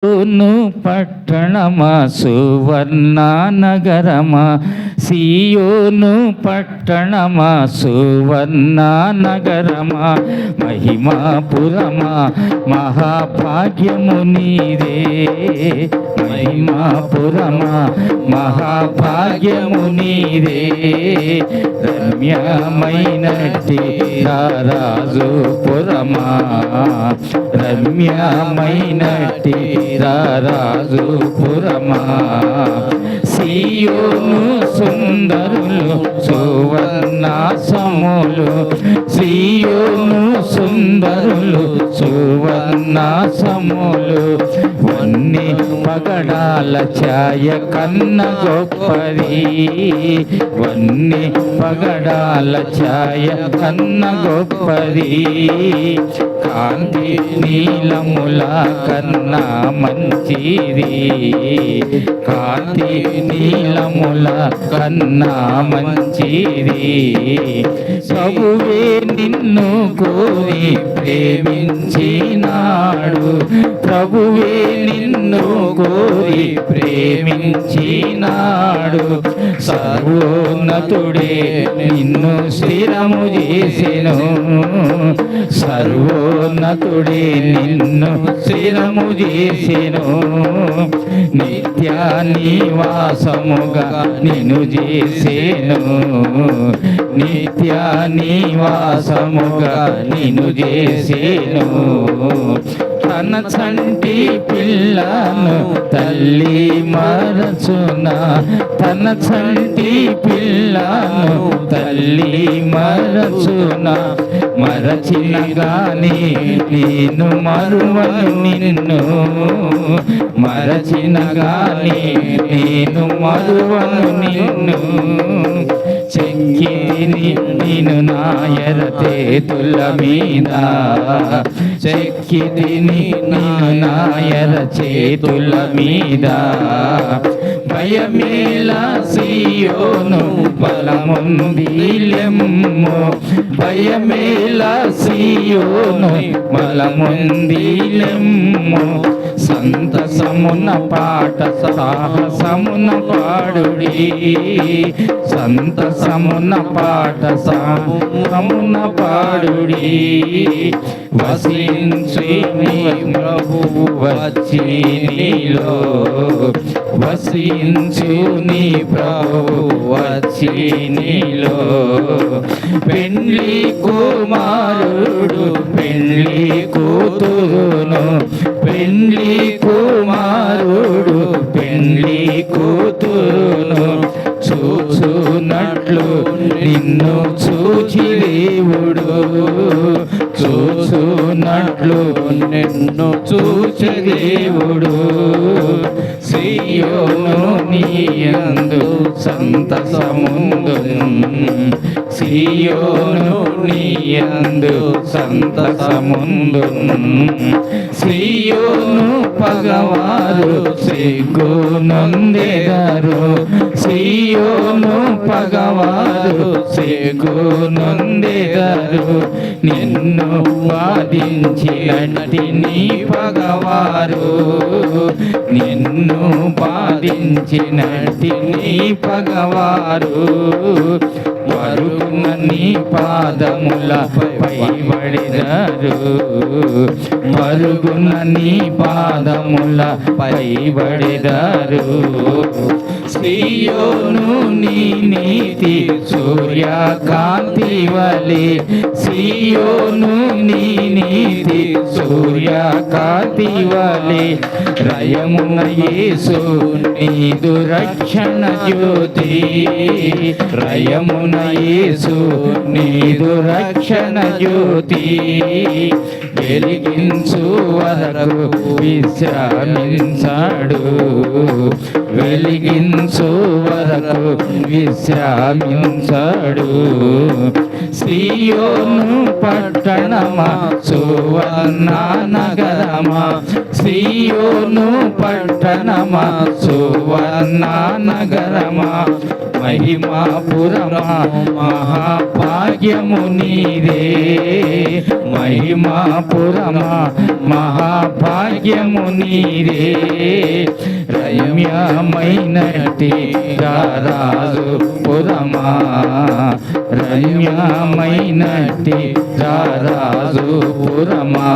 ను పట్టణమా సువర్ణ నగరమా సియోను పట్టణమా సువర్ణ నగరమా మహిమాపురమా మహాభాగ్యము నీదే మహిమాపురమా మహాభాగ్యము నీదే రమ్యమైనట్టి రాజుపురమా రమ్యమైనట్టి రాజుపురమా సియోను సుందరులు సువర్ణాసములు సియోను సుందరులు సువర్ణాసములు వన్ని పగడాల ఛాయ కన్న గొప్పది వన్ని పగడాల ఛాయ కన్న గొప్పది కాంతి నీలముల కన్నా మంచిది కాంతి నీలముల కన్నా మంచిది ప్రభువే నిన్ను కోరి ప్రేమించినాడు ప్రభువే నిన్ను కోరి ప్రేమించినాడు సర్వోన్నతుడే నిన్ను స్థిరము చేసెను సర్వోన్నతుడే నిన్ను స్థిరము చేసెను నిత్య నివాసముగా నిన్ను చేసెను నిత్య నివాసముగా నిన్ను చేసెను తన చంటి పిల్లను తల్లి మరచునా తన చంటి పిల్లను తల్లి మరచునా మరచిన గాని నేను మరువను నిన్ను మరచిన గాని నేను మరువను నిన్ను చెక్కిని నేను నాయర చేతుల మీద చెక్కిని నేను నాయర చేతుల మీద భయమేల సియోను బలముందిలెమ్ము భయమేల సియోను బలముందిలెమ్ము సంతసమున పాట సాహసమున పాడుడి సంతసమున పాట సాహసమున పాడుడి వసించి ప్రభువు వచ్చి నీలో వసించు నీ ప్రభువు వచ్చి నీలో పెండ్లి కుమారుడు పెండ్లి కూతురును పెండ్లి కుమారుడు పెండ్లి కూతురును చూచునట్లు నిన్ను చూచి దేవుడు చూచునట్లు నిన్ను చూచి దేవుడు సియోను నీయందు సంతసముందును సియోను నీయందు సంతసముందును సియోను పగవారు సిగ్గునొందెదరు సియోను పగవారు సిగ్గునొందెదరు నిన్ను బాధించినట్టి నీ పగవారు నిన్ను బాధించినట్టి నీ పగవారు వరుణ నీ పాదములపై పడినారు మరుగున నీ పాదములపై పడినారు సియోను నీ నీతి సూర్యకాంతి వలె సియోను నీ నీతి సూర్యకాంతి వలె రయమున యేసు నీదు రక్షణ జ్యోతి రయమున యేసు నీదు రక్షణ జ్యోతి వెలిగించు వరకు విశ్రామించాడు వెలిగించు వరకు విశ్రామించాడు సియోను పట్టణమా సువర్ణ నగరమా సియోను పట్టణమా సువర్ణ నగరమా మహిమాపురమా మహాభాగ్యము నీదే మహిమాపురమా మహాభాగ్యము నీదే రమ్యమైనటి రారాజు పురమా రమ్యమైనటి రారాజు పురమా